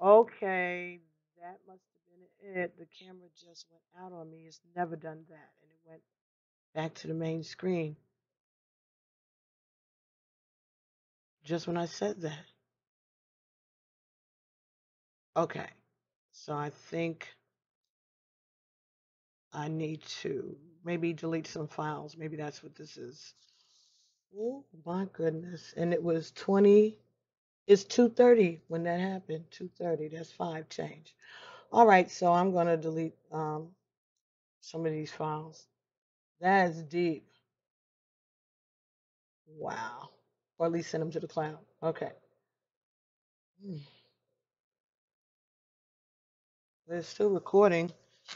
Okay, that must have been it. The camera just went out on me. It's never done that. And it went back to the main screen just when I said that. Okay, so I think I need to maybe delete some files. Maybe that's what this is. Oh my goodness. And it was 20, it's 2:30 when that happened. 2:30, that's 5 change. All right, so I'm going to delete some of these files. That's deep. Wow. Or at least send them to the cloud. Okay. Hmm. They're still recording.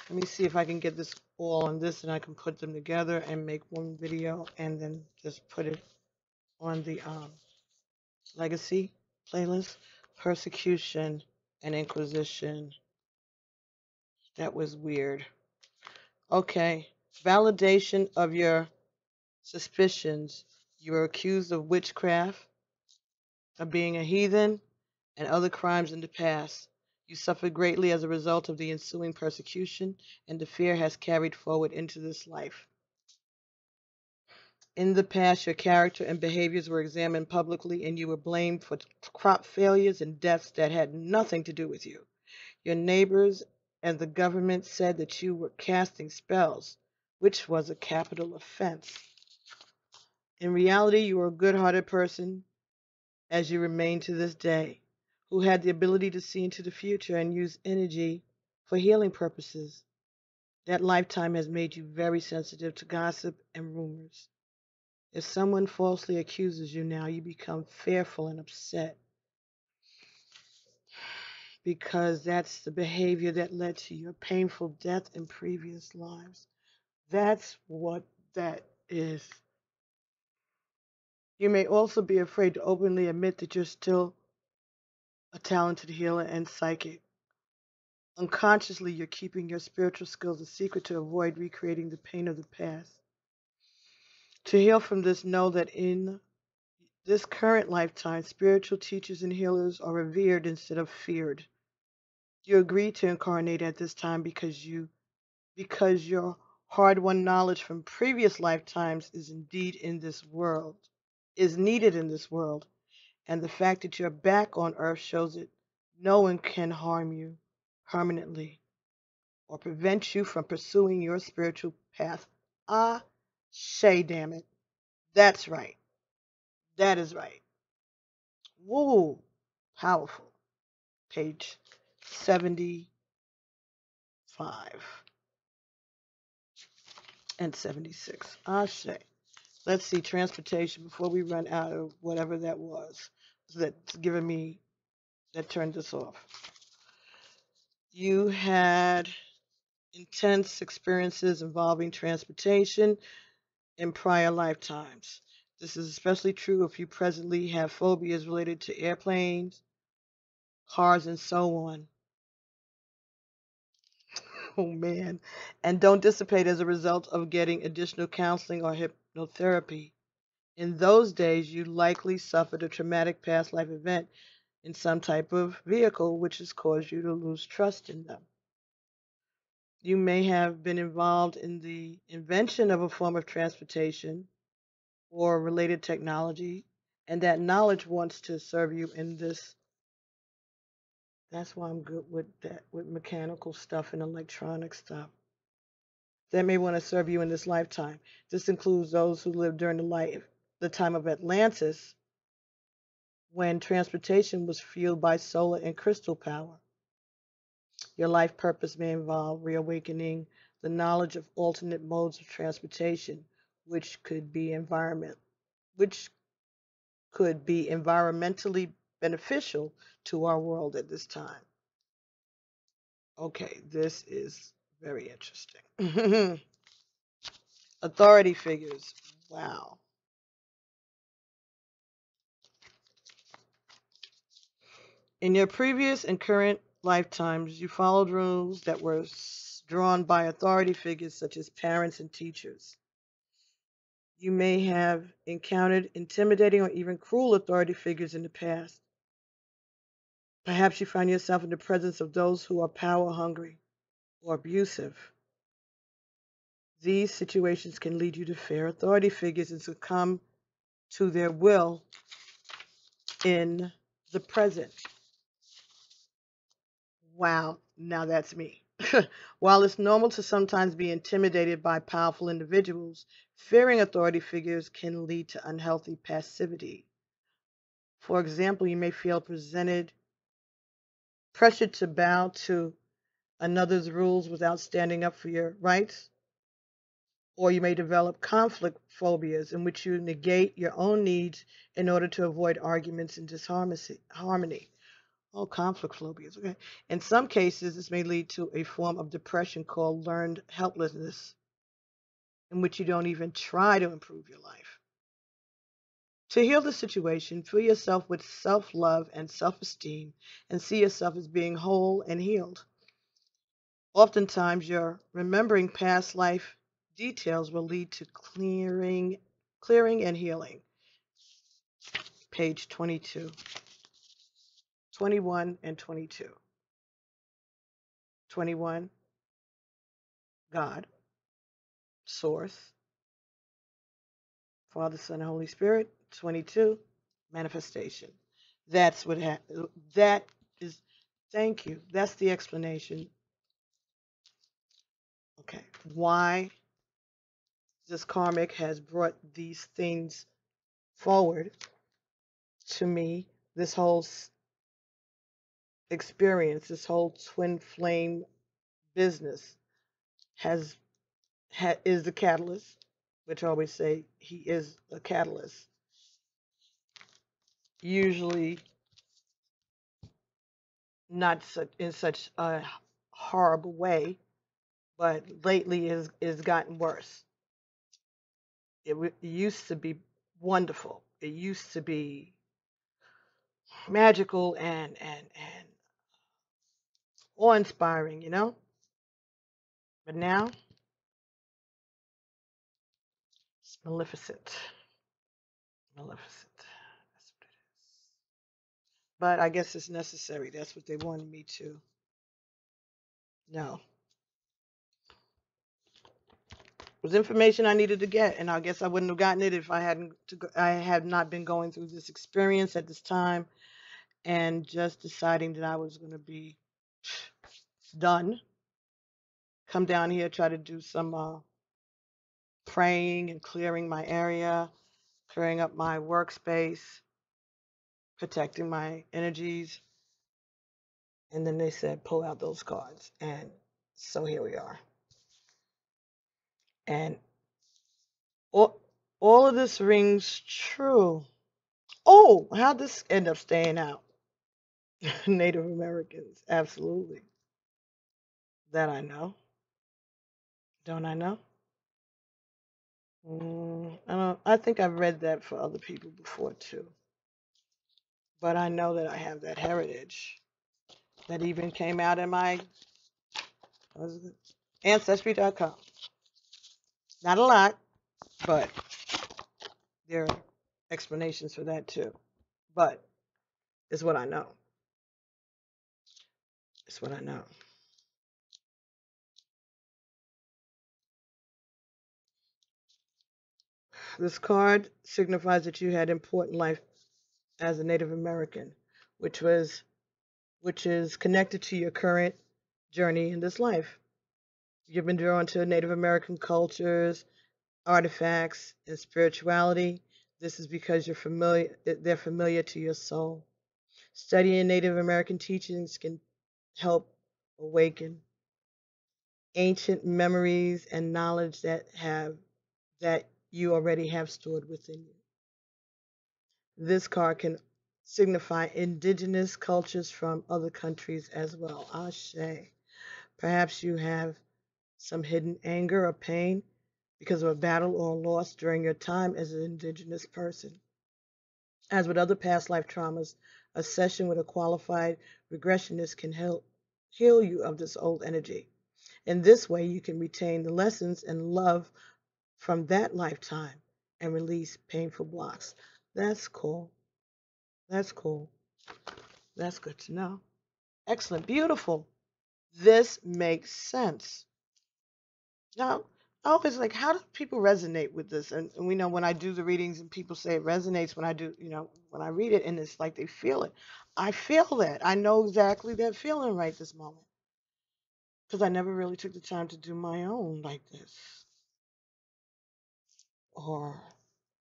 Let me see if I can get this all on this and I can put them together and make one video and then just put it on the legacy playlist. Persecution and Inquisition. That was weird. Okay. Validation of your suspicions. You were accused of witchcraft, of being a heathen, and other crimes in the past. You suffered greatly as a result of the ensuing persecution, and the fear has carried forward into this life. In the past, your character and behaviors were examined publicly, and you were blamed for crop failures and deaths that had nothing to do with you. Your neighbors and the government said that you were casting spells, which was a capital offense. In reality, you were a good-hearted person, as you remain to this day, who had the ability to see into the future and use energy for healing purposes. That lifetime has made you very sensitive to gossip and rumors. If someone falsely accuses you now, you become fearful and upset because that's the behavior that led to your painful death in previous lives. That's what that is. You may also be afraid to openly admit that you're still a talented healer and psychic. Unconsciously, you're keeping your spiritual skills a secret to avoid recreating the pain of the past. To heal from this, know that in this current lifetime, spiritual teachers and healers are revered instead of feared. You agreed to incarnate at this time because your hard-won knowledge from previous lifetimes is indeed in this world, is needed in this world, and the fact that you're back on Earth shows that no one can harm you permanently or prevent you from pursuing your spiritual path. Ah, Shay, damn it. That's right. That is right. Woo, powerful. Page 75 and 76. Ah, Shay. Let's see, transportation before we run out of whatever that was that's giving me, that turned this off. You had intense experiences involving transportation in prior lifetimes. This is especially true if you presently have phobias related to airplanes, cars, and so on. Oh man. And don't dissipate as a result of getting additional counseling or hypnotherapy. In those days, you likely suffered a traumatic past life event in some type of vehicle which has caused you to lose trust in them. You may have been involved in the invention of a form of transportation or related technology, and that knowledge wants to serve you in this. That's why I'm good with that, with mechanical stuff and electronic stuff. That may want to serve you in this lifetime. This includes those who lived during the time of Atlantis, when transportation was fueled by solar and crystal power. Your life purpose may involve reawakening the knowledge of alternate modes of transportation, which could be which could be environmentally beneficial to our world at this time. Okay, this is very interesting. Authority figures. Wow. In your previous and current lifetimes, you followed rules that were drawn by authority figures such as parents and teachers. You may have encountered intimidating or even cruel authority figures in the past. Perhaps you find yourself in the presence of those who are power hungry or abusive. These situations can lead you to fear authority figures and succumb to their will in the present. Wow, now that's me. While it's normal to sometimes be intimidated by powerful individuals, fearing authority figures can lead to unhealthy passivity. For example, you may feel pressured to bow to another's rules without standing up for your rights, or you may develop conflict phobias in which you negate your own needs in order to avoid arguments and disharmony. Oh, conflict phobias. Okay. In some cases, this may lead to a form of depression called learned helplessness, in which you don't even try to improve your life. To heal the situation, fill yourself with self love and self esteem and see yourself as being whole and healed. Oftentimes, your remembering past life details will lead to clearing and healing. Page 22, 21, and 22. 21, God, Source, Father, Son, and Holy Spirit. 22, manifestation. That's what that is. Thank you. That's the explanation. Okay. Why this karmic has brought these things forward to me, this whole experience, this whole twin flame business is the catalyst, which I always say he is a catalyst. Usually not in such a horrible way, but lately is gotten worse. It used to be wonderful. It used to be magical and awe-inspiring, you know. But now it's maleficent, maleficent. That's what it is. But I guess it's necessary. That's what they wanted me to know. It was information I needed to get, and I guess I wouldn't have gotten it if I had not been going through this experience at this time, and just deciding that I was going to be done. Come down here, try to do some praying and clearing my area, clearing up my workspace, protecting my energies. And then they said, pull out those cards. And so here we are. And all of this rings true. Oh, how'd this end up staying out? Native Americans, absolutely. That I know. Don't I know? I think I've read that for other people before too. But I know that I have that heritage that even came out in my Ancestry.com. Not a lot, but there are explanations for that too. But it's what I know. It's what I know. This card signifies that you had important life as a Native American, which is connected to your current journey in this life. You've been drawn to Native American cultures, artifacts, and spirituality. This is because they're familiar to your soul. Studying Native American teachings can help awaken ancient memories and knowledge that you already have stored within you. This card can signify indigenous cultures from other countries as well. Ashe. Perhaps you have some hidden anger or pain because of a battle or loss during your time as an indigenous person. As with other past life traumas, a session with a qualified regressionist can help heal you of this old energy. In this way, you can retain the lessons and love from that lifetime and release painful blocks. That's cool. That's cool. That's good to know. Excellent. Beautiful. This makes sense. Now, I always like, how do people resonate with this? And we know when I do the readings and people say it resonates when I do, when I read it and it's like they feel it. I feel that. I know exactly that feeling right this moment because I never really took the time to do my own like this. Or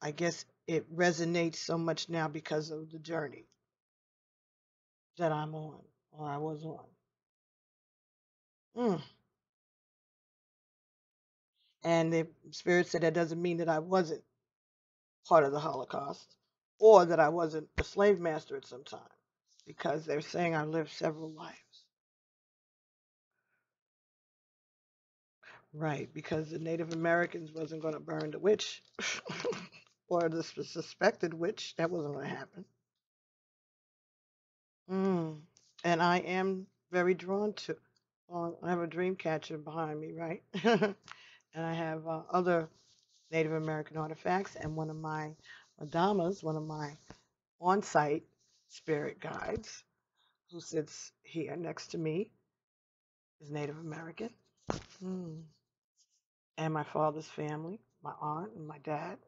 I guess it resonates so much now because of the journey that I'm on or I was on. Mm. And the spirit said that doesn't mean that I wasn't part of the Holocaust or that I wasn't a slave master at some time because they're saying I lived several lives. Right, because the Native Americans wasn't going to burn the witch or the suspected witch. That wasn't going to happen. Mm. And I am very drawn to, I have a dream catcher behind me, right? And I have other Native American artifacts, and one of my madamas, one of my on-site spirit guides, who sits here next to me, is Native American. Mm. And my father's family, my aunt and my dad,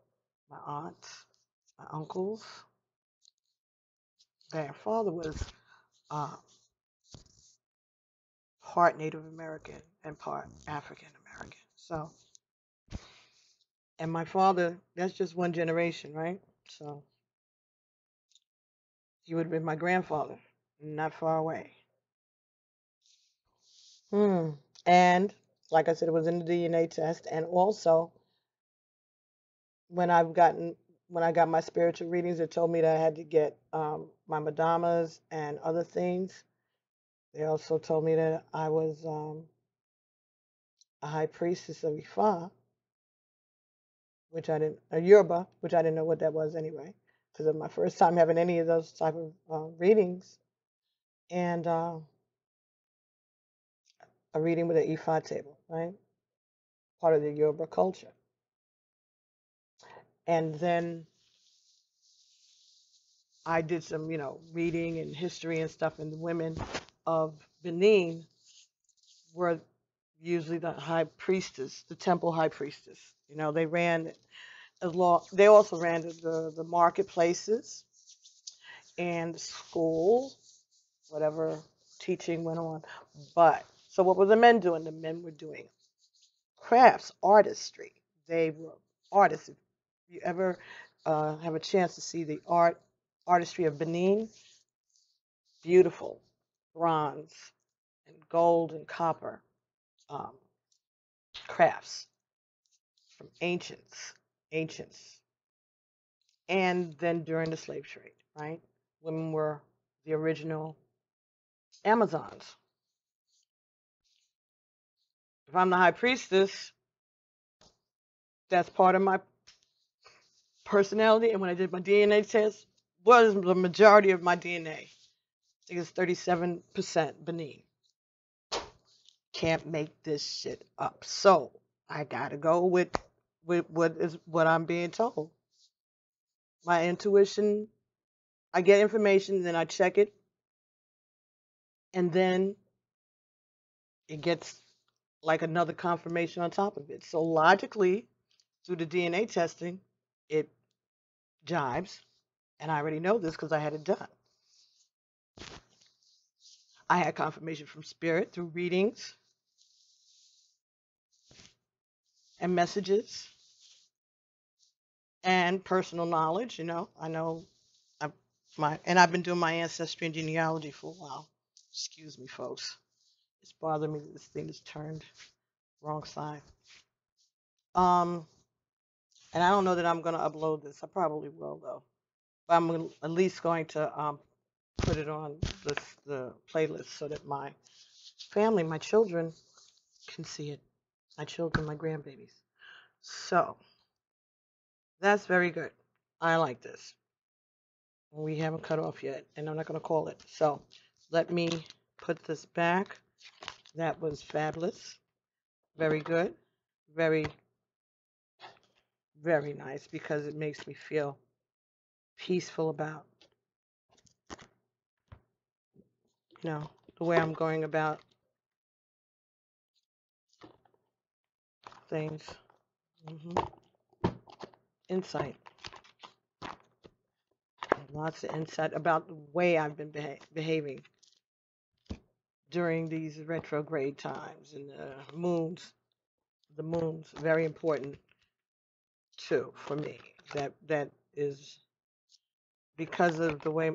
my aunts, my uncles. Their father was uh, part Native American and part African American. So, and my father, that's just one generation, right? So he would have been my grandfather, not far away. Hmm. And like I said, it was in the DNA test. And also, when I've gotten when I got my spiritual readings, it told me that I had to get my madamas and other things. They also told me that I was a high priestess of Ifa, which I didn't, a Yoruba, which I didn't know what that was anyway, because of my first time having any of those type of readings, and a reading with an Ifa table, right? Part of the Yoruba culture. And then I did some, reading and history and stuff, and the women of Benin were usually the high priestess, the temple high priestess. They ran as long. They also ran the marketplaces and school, whatever teaching went on. But so what were the men doing? The men were doing crafts, artistry. They were artists. If you ever have a chance to see the artistry of Benin, beautiful bronze and gold and copper um, crafts from ancients, and then during the slave trade, right? Women were the original Amazons. If I'm the high priestess, that's part of my personality. And when I did my DNA test, was the majority of my DNA. I think it's 37% Benin. Can't make this shit up. So I gotta go with what I'm being told. My intuition, I get information, then I check it, and then it gets like another confirmation on top of it. So logically, through the DNA testing, it jives, and I already know this because I had it done. I had confirmation from spirit through readings and messages and personal knowledge. I know I've been doing my ancestry and genealogy for a while. Excuse me, folks. It's bothering me that this thing is turned wrong side. And I don't know that I'm going to upload this. I probably will though. But I'm at least going to put it on the playlist so that my family, my children, can see it. My children, my grandbabies. So that's very good. I like this. We haven't cut off yet, and I'm not going to call it. So let me put this back. That was fabulous. Very good. Very, very nice because it makes me feel peaceful about the way I'm going about things. Insight. Lots of insight about the way I've been behaving during these retrograde times, and the moons. The moon's very important too for me. That is because of the way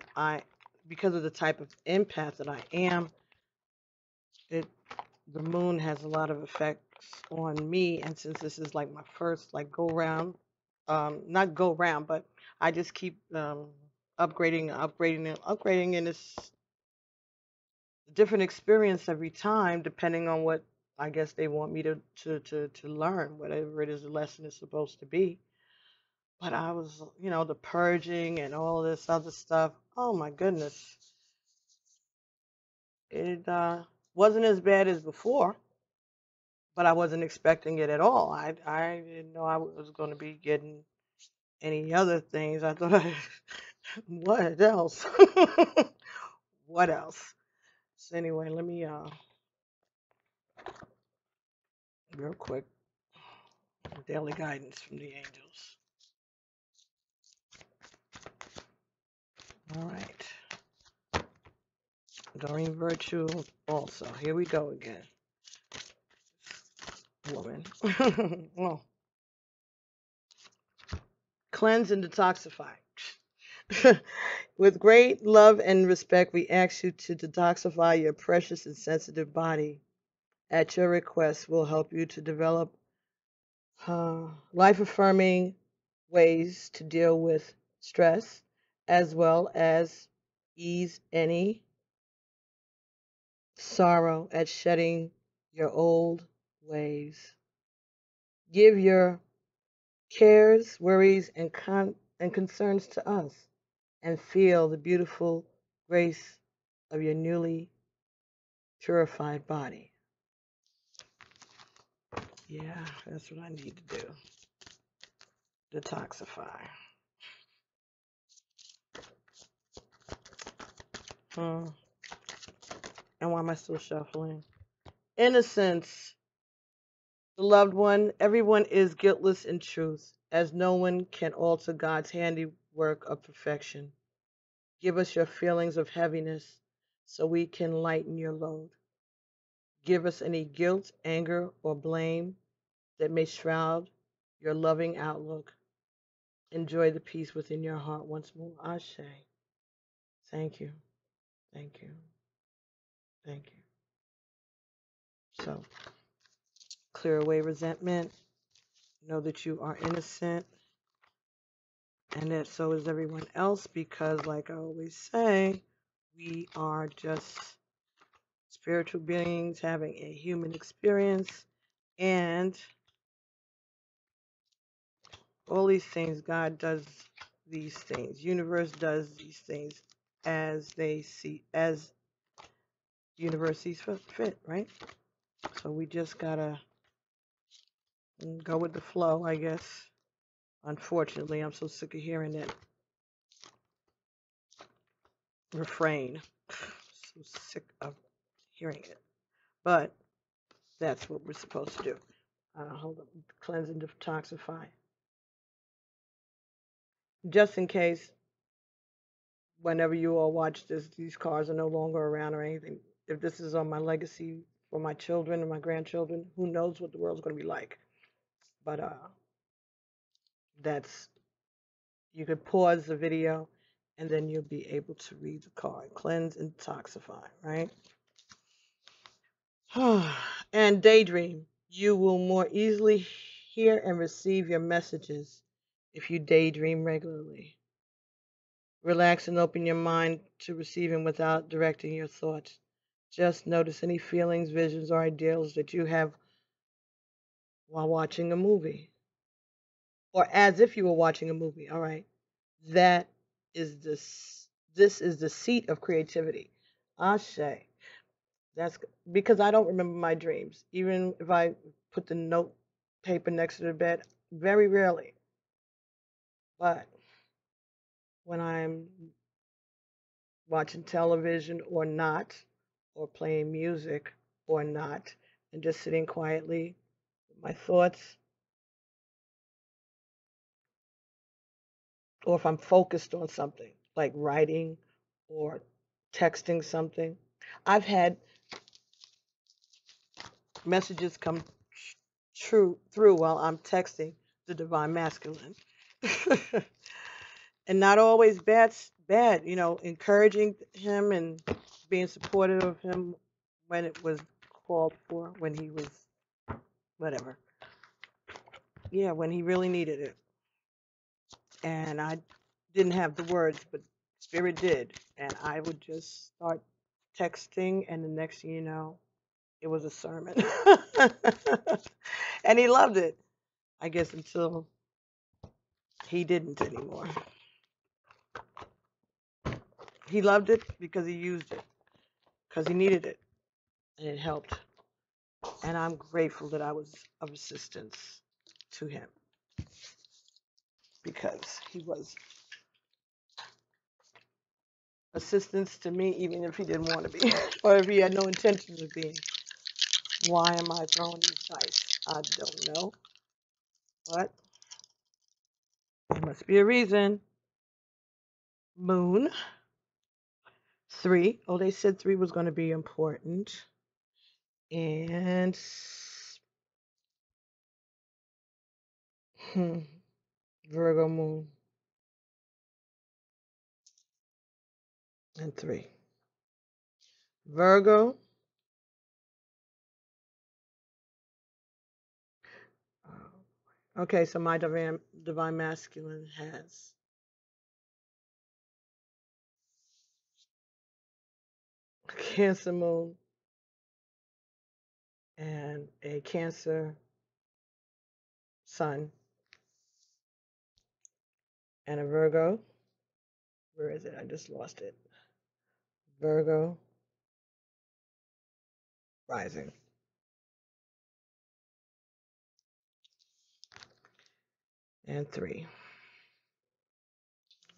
because of the type of empath that I am. The moon has a lot of effects on me, and since this is like my first like go round, not go round, but I just keep upgrading, and it's a different experience every time, depending on what I guess they want me to learn, whatever it is the lesson is supposed to be. But I was, the purging and all this other stuff. Oh my goodness, it wasn't as bad as before, but I wasn't expecting it at all. I didn't know I was going to be getting any other things. I thought, what else? What else? So anyway, let me real quick, daily guidance from the angels. All right. Doreen Virtue also. Here we go again. Woman. Well, cleanse and detoxify. With great love and respect, we ask you to detoxify your precious and sensitive body. At your request, we'll help you to develop life-affirming ways to deal with stress, as well as ease any sorrow at shedding your old ways. Give your cares, worries, and concerns to us, and feel the beautiful grace of your newly purified body. Yeah, that's what I need to do. Detoxify. And why am I still shuffling? Innocence. Beloved one, everyone is guiltless in truth, as no one can alter God's handiwork of perfection. Give us your feelings of heaviness so we can lighten your load. Give us any guilt, anger, or blame that may shroud your loving outlook. Enjoy the peace within your heart once more. Ashe. Thank you. Thank you. Thank you. So, clear away resentment. Know that you are innocent. And that so is everyone else, because like I always say, we are just spiritual beings having a human experience, and all these things, God does these things, universe does these things as they see, as universe sees fit, right? So we just gotta go with the flow, I guess. Unfortunately, I'm so sick of hearing that refrain. So sick of hearing it. But that's what we're supposed to do. Hold up, cleanse and detoxify. Just in case, whenever you all watch this, these cars are no longer around or anything. If this is on my legacy for my children and my grandchildren, who knows what the world's going to be like. But you could pause the video and then you'll be able to read the card. Cleanse and detoxify, right? And daydream. You will more easily hear and receive your messages if you daydream regularly. Relax and open your mind to receiving without directing your thoughts. Just notice any feelings, visions, or ideals that you have while watching a movie, or as if you were watching a movie. All right, that is this is the seat of creativity. Ashe. That's because I don't remember my dreams, even if I put the note paper next to the bed. Very rarely, but when I'm watching television or not, or playing music or not, and just sitting quietly with my thoughts, or if I'm focused on something like writing or texting something. I've had messages come through while I'm texting the divine masculine. And not always bad, encouraging him and being supportive of him when it was called for, when he was whatever. Yeah, when he really needed it. And I didn't have the words, but Spirit did. And I would just start texting, and the next thing you know, it was a sermon. And he loved it, I guess, until he didn't anymore. He loved it because he used it, because he needed it, and it helped. And I'm grateful that I was of assistance to him, because he was assistance to me, even if he didn't want to be, or if he had no intentions of being. Why am I throwing these dice? I don't know, but there must be a reason. Moon 3. Oh, they said 3 was going to be important. And Virgo moon and 3. Virgo. Okay, so my divine masculine has Cancer moon and a Cancer sun and a Virgo. Where is it? I just lost it. Virgo rising. And 3,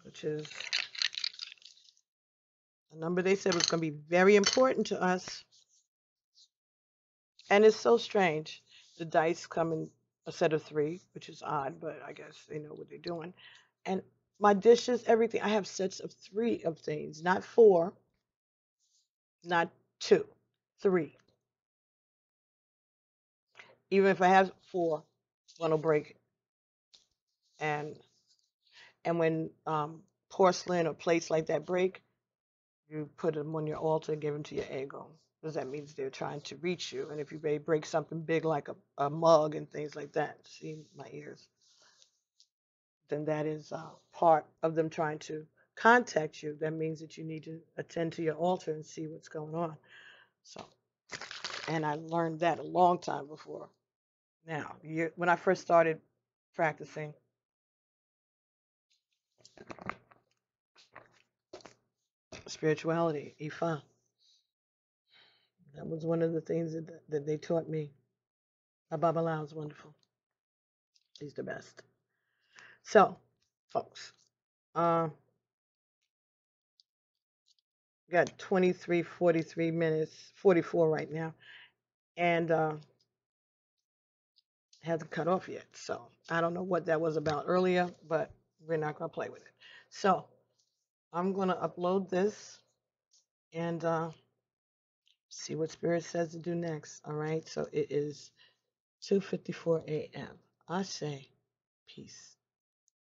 which is a number they said was going to be very important to us. And it's so strange. The dice come in a set of 3, which is odd, but I guess they know what they're doing. And my dishes, everything, I have sets of 3 of things, not 4, not 2, 3. Even if I have 4, one will break. And when porcelain or plates like that break, you put them on your altar and give them to your ego, because that means they're trying to reach you. And if you break something big like a mug and things like that, see my ears, then that is part of them trying to contact you. That means that you need to attend to your altar and see what's going on. So, and I learned that a long time before. Now, when I first started practicing, spirituality, Ifa, that was one of the things that they taught me. Babalawo is wonderful. He's the best. So, folks, got 23, 43 minutes, 44 right now, and hasn't cut off yet. So I don't know what that was about earlier, but we're not going to play with it. So I'm going to upload this and see what Spirit says to do next. All right. So it is 2:54 a.m. I say peace.